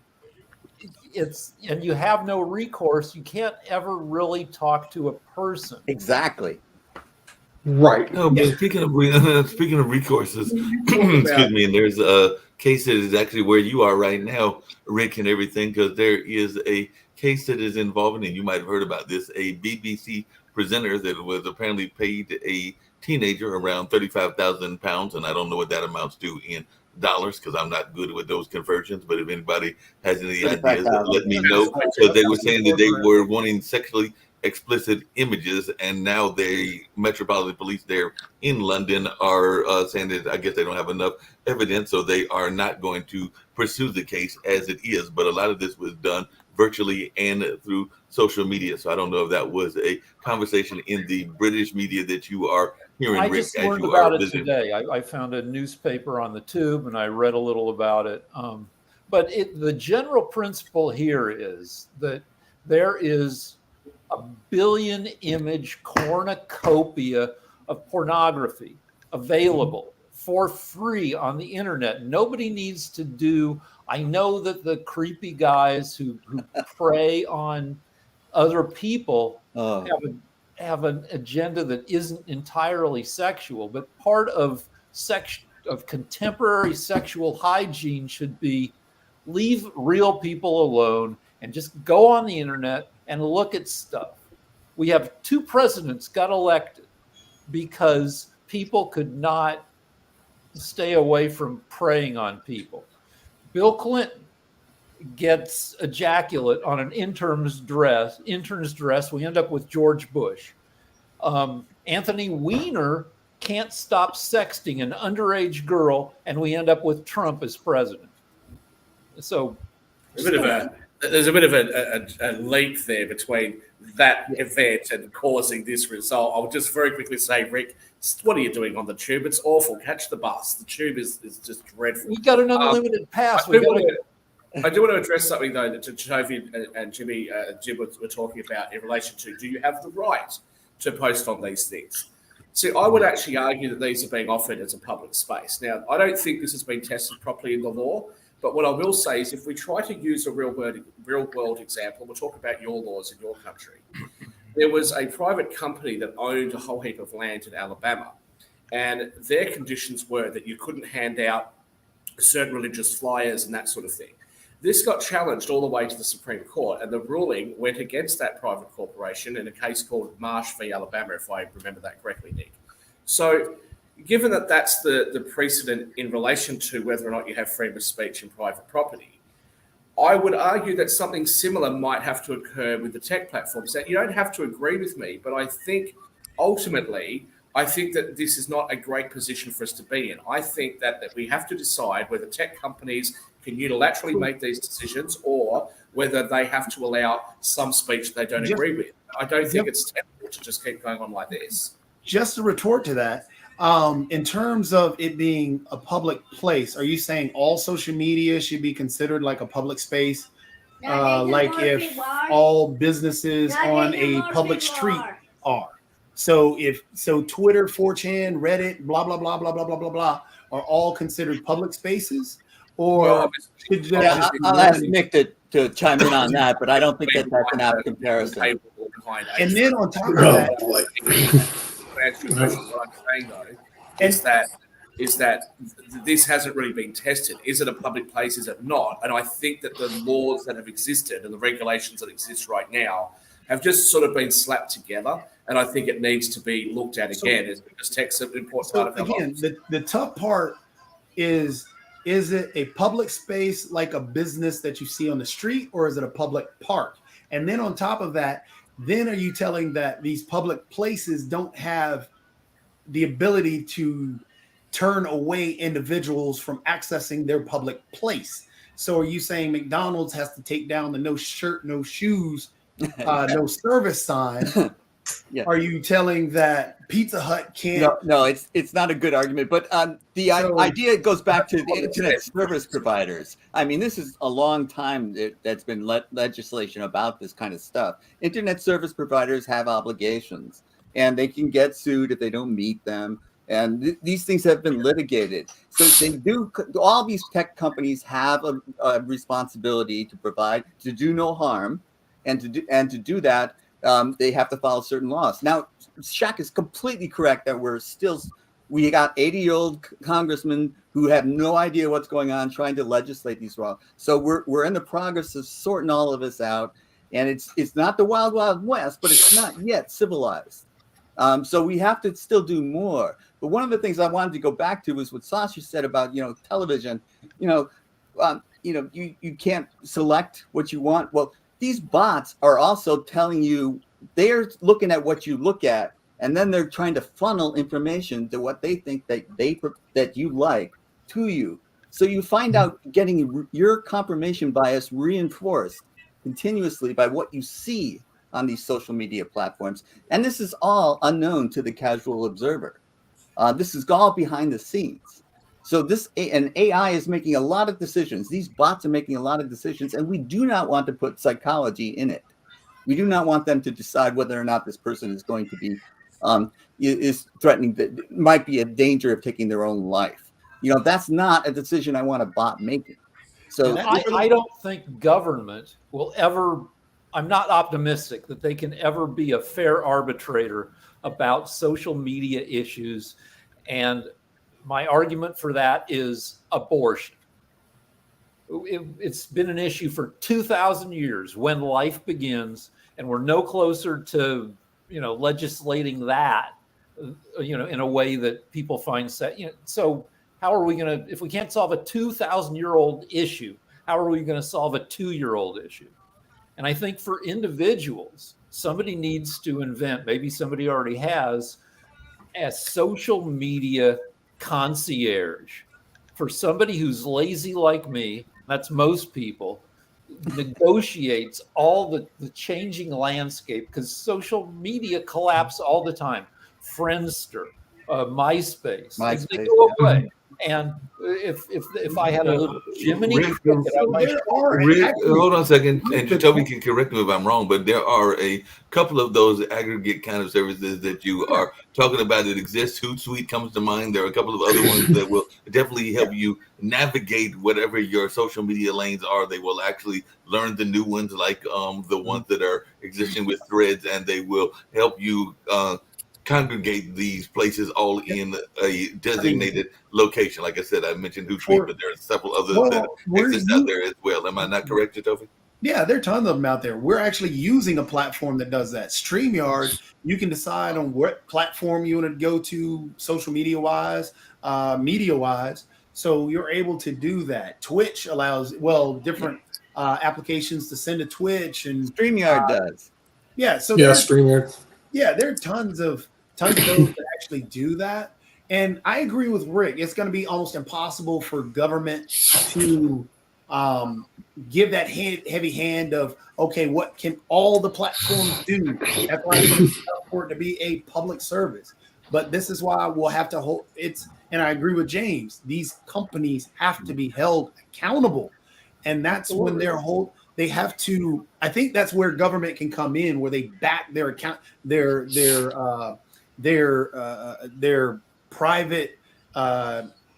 and you have no recourse. You can't ever really talk to a person. Exactly. Right. No, but speaking of recourses, excuse me, and there's a case that is actually where you are right now, Rick, and everything, because there is a case that is involving, and you might have heard about this, a BBC presenter that was apparently paid a teenager around 35,000 pounds, and I don't know what that amounts to in dollars because I'm not good with those conversions. But if anybody has any ideas, let me know. So they were saying that they were wanting sexually explicit images, and now the Metropolitan Police there in London are saying that I guess they don't have enough evidence, so they are not going to pursue the case as it is. But a lot of this was done virtually and through social media, so I don't know if that was a conversation in the British media that you are hearing. I Rick, just as learned you about are it visiting. today. I found a newspaper on the tube and I read a little about it. But the general principle here is that there is a billion image cornucopia of pornography available for free on the internet. Nobody needs to do. I know that the creepy guys who prey on other people have an agenda that isn't entirely sexual, but part of contemporary sexual hygiene should be leave real people alone and just go on the internet and look at stuff. We have 2 presidents got elected because people could not stay away from preying on people. Bill Clinton gets ejaculate on an intern's dress. We end up with George Bush. Anthony Weiner can't stop sexting an underage girl, and we end up with Trump as president. So there's a bit of a link there between that event and causing this result. I'll just very quickly say, Rick, what are you doing on the tube? It's awful. Catch the bus. The tube is just dreadful. We got an unlimited pass. I do want to address something, though, that Toby and Jim were talking about in relation to, do you have the right to post on these things? See, I would actually argue that these are being offered as a public space. Now, I don't think this has been tested properly in the law, but what I will say is if we try to use a real-world example, we'll talk about your laws in your country. There was a private company that owned a whole heap of land in Alabama, and their conditions were that you couldn't hand out certain religious flyers and that sort of thing. This got challenged all the way to the Supreme Court, and the ruling went against that private corporation in a case called Marsh v. Alabama, if I remember that correctly, Nick. So given that that's the precedent in relation to whether or not you have freedom of speech in private property, I would argue that something similar might have to occur with the tech platforms. That you don't have to agree with me, but I think ultimately, I think that this is not a great position for us to be in. I think that we have to decide whether tech companies can unilaterally make these decisions or whether they have to allow some speech they don't agree with. I don't think it's tenable to just keep going on like this. Just to retort to that, in terms of it being a public place, are you saying all social media should be considered like a public space? Like if all businesses on a public street are? So Twitter, 4chan, Reddit, blah, blah, blah, blah, blah, blah, blah, blah, are all considered public spaces? Or I'll ask Nick to chime in on that, but I don't think that's an apt comparison. And then on top of that, what I'm saying though is that this hasn't really been tested. Is it a public place? Is it not? And I think that the laws that have existed and the regulations that exist right now have just sort of been slapped together. And I think it needs to be looked at again, because tech's an important part of our lives. The tough part is it a public space like a business that you see on the street, or is it a public park? And then on top of that, then are you telling that these public places don't have the ability to turn away individuals from accessing their public place? So are you saying McDonald's has to take down the no shirt, no shoes, no service sign? Yeah. Are you telling that Pizza Hut can't? No, it's not a good argument. But the idea goes back to the internet service providers. I mean, this is a long time that's been legislation about this kind of stuff. Internet service providers have obligations, and they can get sued if they don't meet them. And these things have been litigated. So they do. All these tech companies have a responsibility to provide, to do no harm, and to do that. They have to follow certain laws. Now, Shaq is completely correct that we got 80-year-old congressmen who have no idea what's going on trying to legislate these laws. So we're in the progress of sorting all of this out, and it's not the wild, wild west, but it's not yet civilized. So we have to still do more. But one of the things I wanted to go back to was what Sasha said about television. You can't select what you want. Well, these bots are also telling you, they're looking at what you look at, and then they're trying to funnel information to what they think that you like to you. So you find out getting your confirmation bias reinforced continuously by what you see on these social media platforms. And this is all unknown to the casual observer. This is all behind the scenes. So and AI is making a lot of decisions. These bots are making a lot of decisions, and we do not want to put psychology in it. We do not want them to decide whether or not this person is going to be is threatening, that might be a danger of taking their own life. That's not a decision I want a bot making. So I don't think government will ever. I'm not optimistic that they can ever be a fair arbitrator about social media issues. And my argument for that is abortion. It's been an issue for 2,000 years. When life begins, and we're no closer to, legislating that, in a way that people find set. So how are we going to, if we can't solve a 2,000-year-old issue, how are we going to solve a 2-year-old issue? And I think for individuals, somebody needs to invent, maybe somebody already has, a social media concierge for somebody who's lazy like me. That's most people. Negotiates all the changing landscape, because social media collapse all the time. Friendster, MySpace, they go away. And if I had a little Jiminy Cricket, hold on a second, and Toby can correct me if I'm wrong, but there are a couple of those aggregate kind of services that you are talking about that exist. Hootsuite comes to mind. There are a couple of other ones that will definitely help you navigate whatever your social media lanes are. They will actually learn the new ones, like the ones that are existing with Threads, and they will help you congregate these places all in a designated location. Like I said, I mentioned Hootsuite, but there are several others that exist out there as well. Am I not correct, Jatofi? Yeah, there are tons of them out there. We're actually using a platform that does that. StreamYard, you can decide on what platform you want to go to social media-wise, media-wise. So you're able to do that. Twitch allows, different applications to send to Twitch. And StreamYard does. Yeah, so Yeah, StreamYard. yeah, there are tons of those that actually do that. And I agree with Rick. It's going to be almost impossible for government to give that heavy hand of, okay, what can all the platforms do? That's why it's important to be a public service. But this is why we'll have to hold it's, and I agree with James, these companies have to be held accountable. And that's when they have to, I think that's where government can come in, where they back their account, their private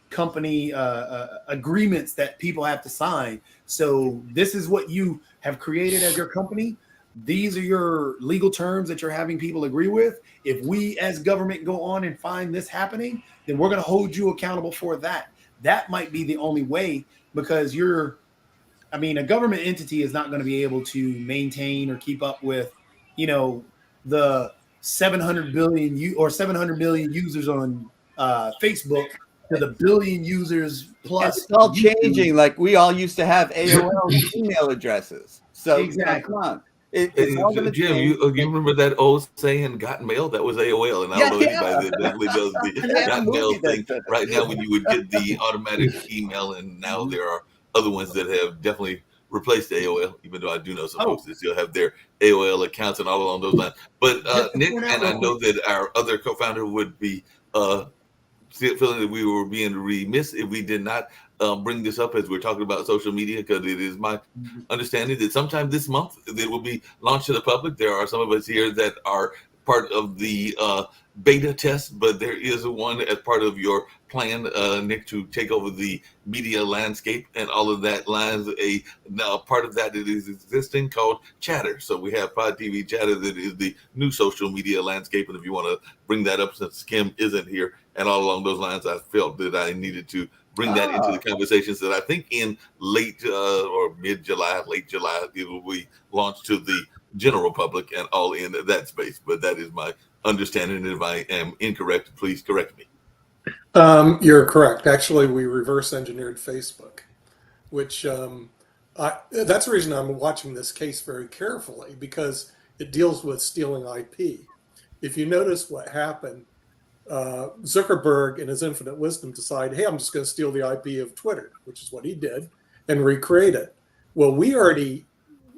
company agreements that people have to sign. So this is what you have created as your company. These are your legal terms that you're having people agree with. If we as government go on and find this happening, then we're going to hold you accountable for that. That might be the only way, because a government entity is not going to be able to maintain or keep up with, the 700 million users on Facebook to the billion users plus. It's all changing. Like we all used to have AOL email addresses. So exactly. Come on. It's all gonna Jim, change. you remember that old saying, "Got mail"? That was AOL, and I don't know anybody that definitely does the got mail thing right now. When you would get the automatic email, and now there are other ones that have definitely replaced AOL. Even though I do know some folks that still have their AOL accounts and all along those lines. But Nick, and I know that our other co-founder would be feeling that we were being remiss if we did not bring this up as we're talking about social media, because it is my understanding that sometime this month it will be launched to the public. There are some of us here that are part of the beta test, but there is one as part of your plan, Nick, to take over the media landscape, and all of that lines now part of that it is existing called Chatter. So we have Pod TV Chatter that is the new social media landscape, and if you want to bring that up since Kim isn't here, and all along those lines, I felt that I needed to bring that into the conversations that I think in late or late July, it will be launched to the general public and all in that space. But that is my understanding. If I am incorrect, please correct me. You're correct. Actually, we reverse engineered Facebook, which that's the reason I'm watching this case very carefully, because it deals with stealing IP. If you notice what happened, Zuckerberg, in his infinite wisdom, decided, hey, I'm just going to steal the IP of Twitter, which is what he did, and recreate it. Well, we already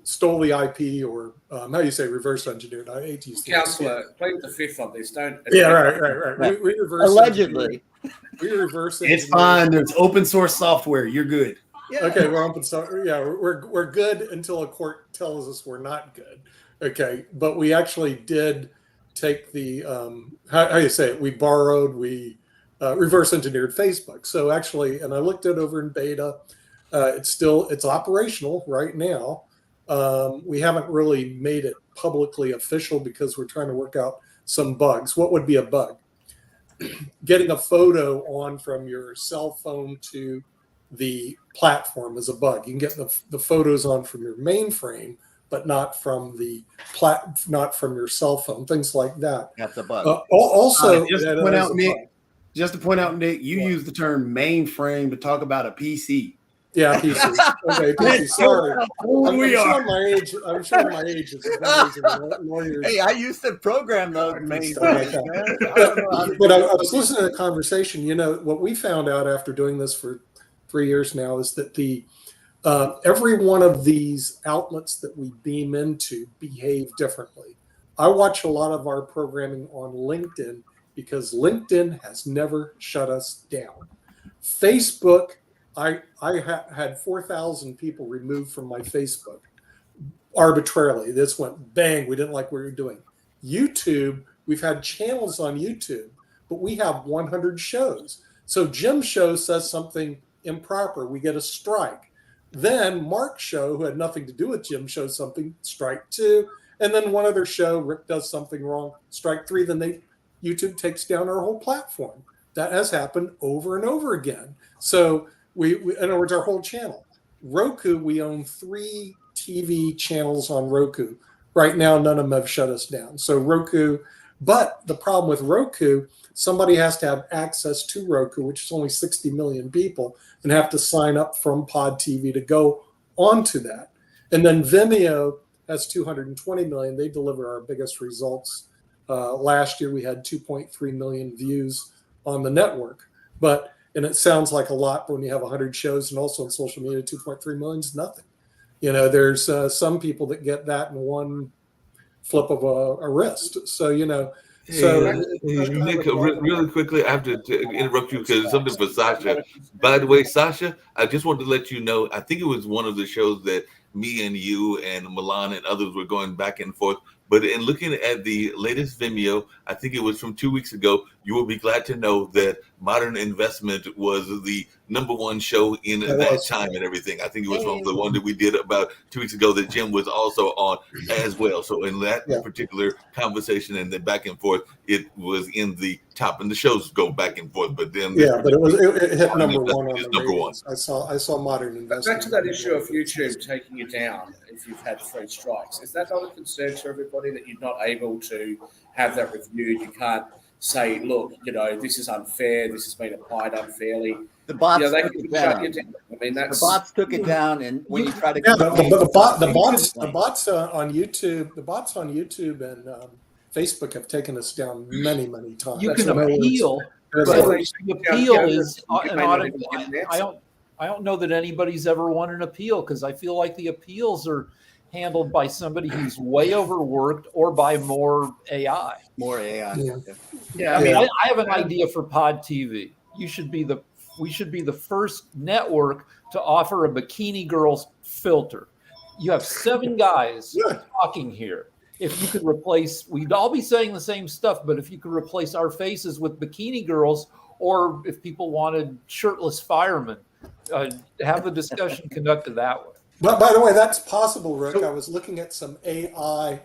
stole the IP, or how do you say reverse engineered? I hate to use the Counselor, plead the fifth on this. Don't. Yeah, right. We reverse Allegedly. We reverse. It's fine. There's open source software. You're good. Yeah. Okay, we're open source. Yeah, we're good until a court tells us we're not good. Okay, but we actually did take the how you say it? We borrowed. We reverse engineered Facebook. So actually, and I looked it over in beta. It's operational right now. We haven't really made it publicly official because we're trying to work out some bugs. What would be a bug? Getting a photo on from your cell phone to the platform is a bug. You can get the photos on from your mainframe, but not from not from your cell phone. Things like that. That's a bug. Also, just to point out, Nick, you use the term mainframe to talk about a PC. Yeah, PC. Okay, PC. Sorry, I'm showing my age. Lawyers. Hey, I used to program those mainframes, man. But I was listening to the conversation. What we found out after doing this for 3 years now is that every one of these outlets that we beam into behave differently. I watch a lot of our programming on LinkedIn because LinkedIn has never shut us down. Facebook, I had 4,000 people removed from my Facebook arbitrarily. This went bang. We didn't like what we were doing. YouTube, we've had channels on YouTube, but we have 100 shows. So Jim's show says something improper, we get a strike. Then Mark's show, who had nothing to do with Jim's show, something, strike 2. And then one other show, Rick does something wrong, strike 3. Then YouTube takes down our whole platform. That has happened over and over again. So we in other words, our whole channel. Roku, we own 3 TV channels on Roku. Right now, none of them have shut us down. So Roku, but the problem with Roku, somebody has to have access to Roku, which is only 60 million people, and have to sign up from Pod TV to go onto that. And then Vimeo has 220 million. They deliver our biggest results. Last year, we had 2.3 million views on the network. And it sounds like a lot when you have 100 shows, and also on social media, 2.3 million is nothing. You know, there's some people that get that in one flip of a wrist. So, you know, Nick, really quickly, I have to interrupt you because it's something for Sasha. By the way, Sasha, I just wanted to let you know, I think it was one of the shows that me and you and Milan and others were going back and forth. But in looking at the latest Vimeo, I think it was from 2 weeks ago, you will be glad to know that Modern Investment was the #1 show in that time and everything. I think it was from the one that we did about 2 weeks ago that Jim was also on as well. So in that particular conversation and the back and forth, it was in the top, and the shows go back and forth. But then but it hit #1 on the number one. ratings. I saw Modern Investment. Back to that issue of YouTube taking you down if you've had 3 strikes. Is that not a concern to everybody that you're not able to have that reviewed? You can't say, look, you know, this is unfair. This has been applied unfairly. The bots they took can it shut down. you down. I mean, that's The bots took it down, and when you try to the bots on YouTube and Facebook have taken us down many times. You That's can what I was- appeal, but the appeal is You an may not automatic. even get an answer. I don't know that anybody's ever won an appeal because I feel like the appeals are handled by somebody who's way overworked or by more AI. more AI. Yeah. I mean, Yeah. I have an idea for Pod TV. We should be the first network to offer a bikini girls filter. You have 7 guys talking here. If you could replace, we'd all be saying the same stuff, but if you could replace our faces with bikini girls, or if people wanted shirtless firemen, have the discussion conducted that way. But by the way, that's possible, Rick. I was looking at some AI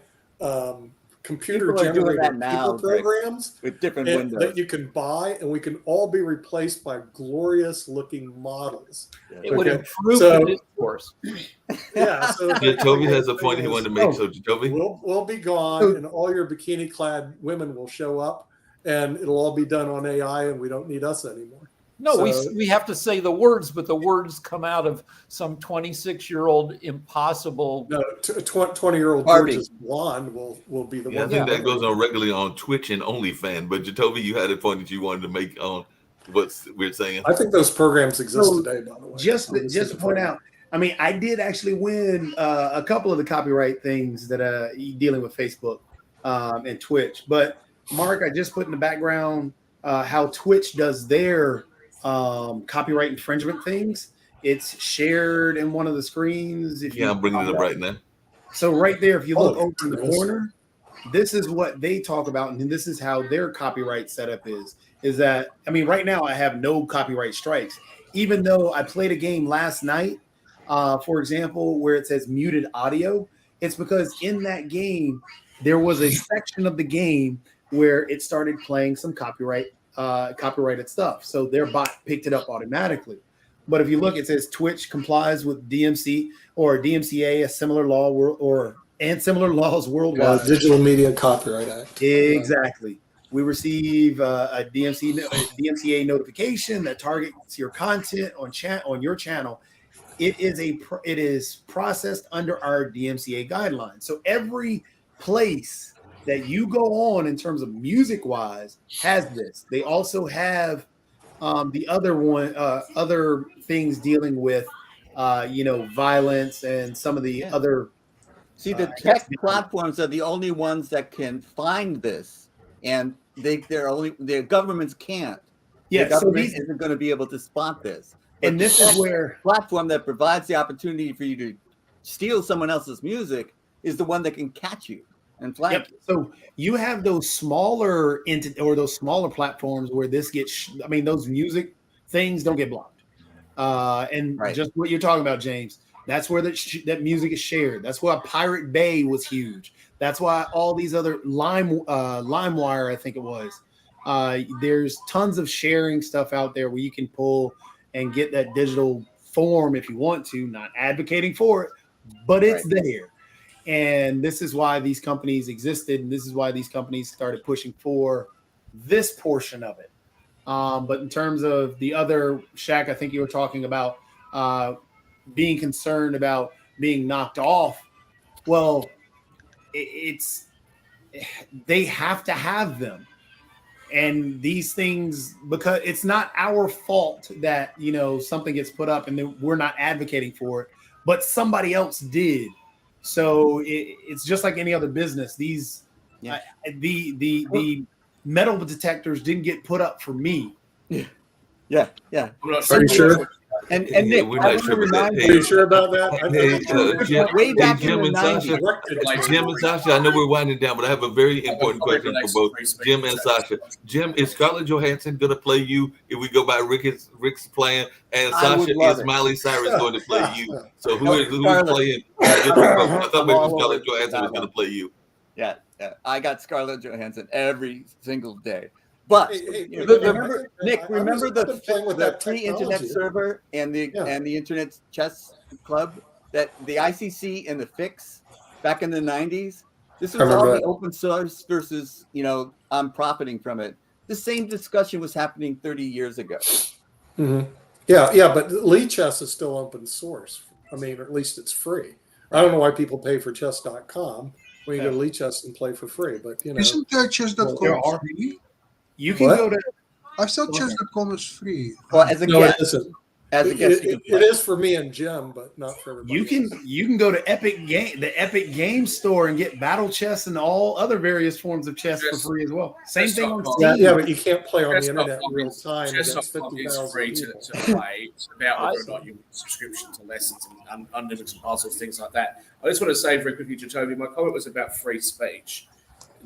computer People are doing generated that now, people programs With different that windows. you can buy, and we can all be replaced by glorious looking models. It would Okay, improve so- the discourse. Yeah, so Toby has a point he wanted to make. So, Toby, we'll be gone, and all your bikini clad women will show up, and it'll all be done on AI, and we don't need us anymore. No, So- we have to say the words, but the words come out of some 26-year-old impossible. No, 20-year-old Barbie. gorgeous blonde will be the yeah, I one. think that goes on regularly on Twitch and OnlyFans. But Jacoby, you had a point that you wanted to make on what we're saying. I think those programs exist So, today, by the way. Just to point out, I mean, I did actually win a couple of the copyright things that dealing with Facebook and Twitch. But Mark, I just put in the background how Twitch does their copyright infringement things. It's shared in one of the screens. Yeah, I'm bringing it up right now. So right there, if you look over in the yes. corner, this is what they talk about, and this is how their copyright setup is. Is that, I mean, right now I have no copyright strikes, even though I played a game last night, for example, where it says muted audio. It's because in that game there was a section of the game where it started playing some copyrighted stuff. So their bot picked it up automatically. But if you look, it says Twitch complies with DMC or DMCA, a similar law and similar laws worldwide. Digital Media Copyright Act. Exactly. We receive a DMCA notification that targets your content on your channel. It is processed under our DMCA guidelines. So every place that you go on in terms of music wise has this. They also have the other things dealing with violence and some of the other. See, the tech platforms are the only ones that can find this, and their governments can't. Yeah, the so government these, isn't going to be able to spot this. But and this is where platform that provides the opportunity for you to steal someone else's music is the one that can catch you and flag Yep. you. So you have those smaller those smaller platforms where this gets. I mean, those music things don't get blocked. And Right. just what you're talking about, James. That's where that music is shared. That's why Pirate Bay was huge. That's why all these other LimeWire, I think it was, There's tons of sharing stuff out there where you can pull and get that digital form if you want to. Not advocating for it, but it's there. And this is why these companies existed, and this is why these companies started pushing for this portion of it. But in terms of the other, Shaq, I think you were talking about being concerned about being knocked off. Well, they have to have them. And these things, because it's not our fault that, you know, something gets put up and then we're not advocating for it, but somebody else did. So it's just like any other business. These the metal detectors didn't get put up for me. Yeah. I'm not Are you sure? And Nick, we're I not want sure to about remind that. Are you, you sure about that? Jim, way back Jim in the and 90s. Sasha, Jim and Sasha, I know we're winding down, but I have a very important question for both Jim and Sasha. Jim, is Scarlett Johansson going to play you if we go by Rick's plan? And I would Sasha, love is it. Miley Cyrus going to play you? So who's Scarlett. playing? I thought I'm maybe all Scarlett over Johansson that was going one. to play you. Yeah, I got Scarlett Johansson every single day. But Hey, you know, remember- Nick, I've remember been playing with that free internet technology. server and the Yeah. internet chess club that the ICC and the Fix back in the 90s. This I was all remember the that. open source versus, you know, I'm profiting from it. The same discussion was happening 30 years ago. Mhm. Yeah, but Lichess is still open source. I mean, or at least it's free. I don't know why people pay for chess.com when you go to Lichess and play for free, but you know. Isn't chess.com There are- free? You can What? go to I thought chess.com was free. Well, as a No, it guest, isn't. as a guest, you can It play. is for me and Jim, but not for everybody. you can go to the Epic Game Store and get battle chess and all other various forms of chess for free as well. Same thing on Yeah, Steam. yeah, but you can't play on the Chess.com internet in real time against Chess.com is 50,000 free people. to play. It's about whether or not you want subscription to lessons and unlimited puzzles, things like that. I just want to say very quickly to Toby, my comment was about free speech.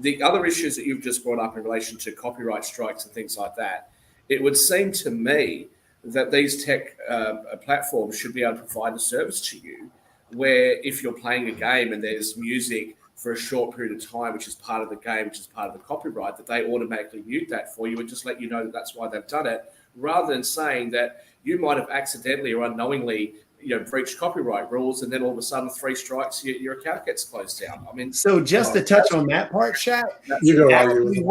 The other issues that you've just brought up in relation to copyright strikes and things like that, it would seem to me that these tech platforms should be able to provide a service to you where if you're playing a game and there's music for a short period of time, which is part of the game, which is part of the copyright, that they automatically mute that for you and just let you know that that's why they've done it, rather than saying that you might have accidentally or unknowingly, you know, breached copyright rules, and then all of a sudden, 3 strikes, your account gets closed down. I mean, So just to touch on that part, Shaq, You go actually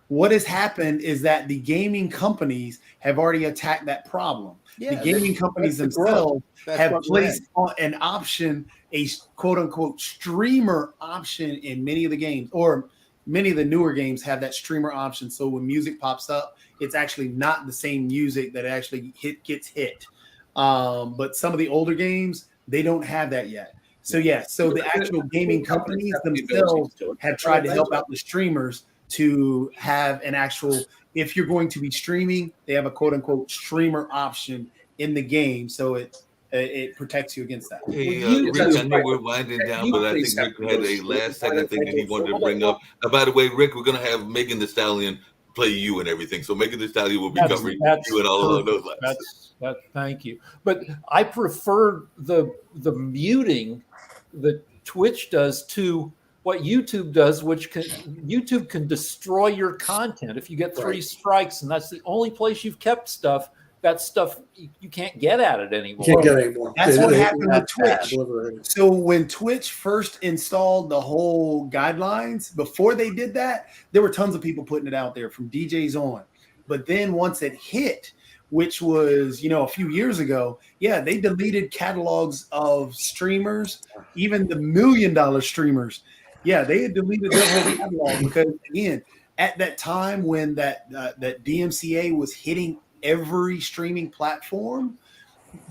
what has happened is that the gaming companies have already attacked that problem. Yeah, the gaming companies that's the growth. themselves That's have what we're in. placed on an option, a quote unquote streamer option in many of the games, or many of the newer games have that streamer option. So when music pops up, it's actually not the same music that actually gets hit. But some of the older games, they don't have that yet. So so the actual gaming companies themselves have tried to help out the streamers to have an actual, if you're going to be streaming, they have a quote unquote streamer option in the game. So it protects you against that. Hey, Well, Rick, I know we're winding down, but I think Rick had a last second thing that he wanted to bring up. By the way, Rick, we're going to have Megan Thee Stallion play you and everything. So Megan Thee Stallion will be covering you and all along those lines. Thank you. But I prefer the muting that Twitch does to what YouTube does, which YouTube can destroy your content if you get 3 strikes, and that's the only place you've kept stuff. That stuff you can't get at it anymore. Can't get anymore. That's what happened with that's Twitch. So when Twitch first installed the whole guidelines, before they did that, there were tons of people putting it out there from DJs on. But then once it hit, which was, a few years ago, they deleted catalogs of streamers, even the $1 million streamers. They had deleted their whole catalog because, again, at that time when that DMCA was hitting every streaming platform,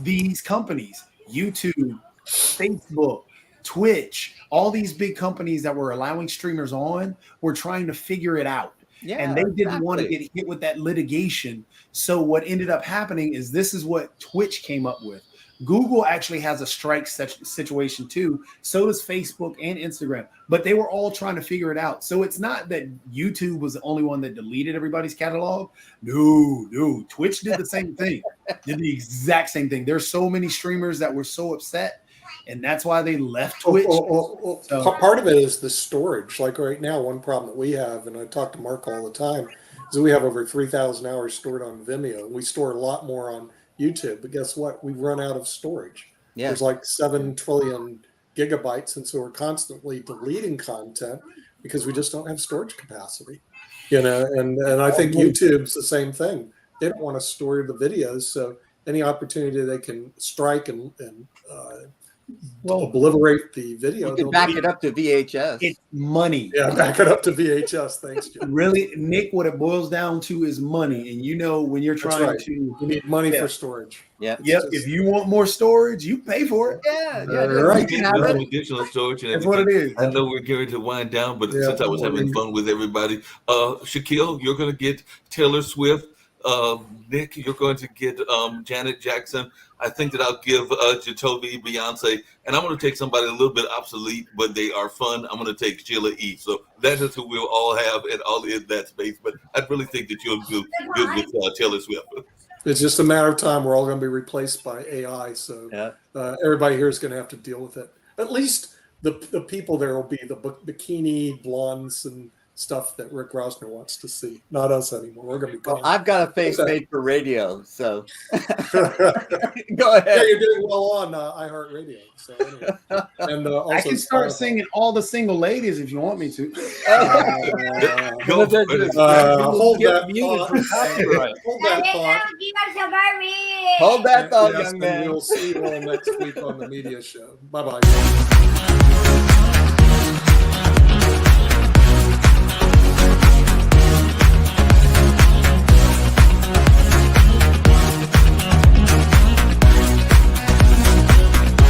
these companies, YouTube, Facebook, Twitch, all these big companies that were allowing streamers on were trying to figure it out. And they didn't want to get hit with that litigation. So what ended up happening is this is what Twitch came up with. Google actually has a strike situation too. So does Facebook and Instagram. But they were all trying to figure it out. So it's not that YouTube was the only one that deleted everybody's catalog. No. Twitch did the same thing. Did the exact same thing. There's so many streamers that were so upset. And that's why they left Twitch. Part of it is the storage. Like right now, one problem that we have, and I talk to Mark all the time, because we have over 3,000 hours stored on Vimeo, and we store a lot more on YouTube. But guess what? We run out of storage. Yeah. There's like 7 trillion gigabytes, and so we're constantly deleting content because we just don't have storage capacity. And I think YouTube's the same thing. They don't want to store the videos, so any opportunity they can strike and obliterate the video. You can back it up to VHS. It's money. Yeah, back it up to VHS. Thanks, Jim. Really, Nick, what it boils down to is money. And when you're That's trying right. to You need money for storage. Yeah. Yep. If you want more storage, you pay for it. Yeah. Right. You can have Some it. additional storage and That's what it is. I know we're going to wind down, but Yeah. since I was having fun with everybody, Shaquille, you're going to get Taylor Swift. Nick, you're going to get Janet Jackson. I think that I'll give Jatovi, Beyonce, and I'm going to take somebody a little bit obsolete, but they are fun. I'm going to take Sheila E. So that is who we'll all have and all in that space. But I really think that you'll do good with Taylor Swift. It's just a matter of time. We're all going to be replaced by AI. So everybody here is going to have to deal with it. At least the people there will be the bikini blondes and stuff that Rick Rosner wants to see. Not us anymore. We're going to be. Well, I've got a face made for radio, so go Yeah, ahead. you're doing well on iHeartRadio. So anyway. And also I can start Spotify. singing all the single ladies if you want me to. Go for it. Hold Get that muted thought. for copyright. Hold that thought. Hold that thought, Yes, young and man. we'll see you all next week on the media show. Bye bye.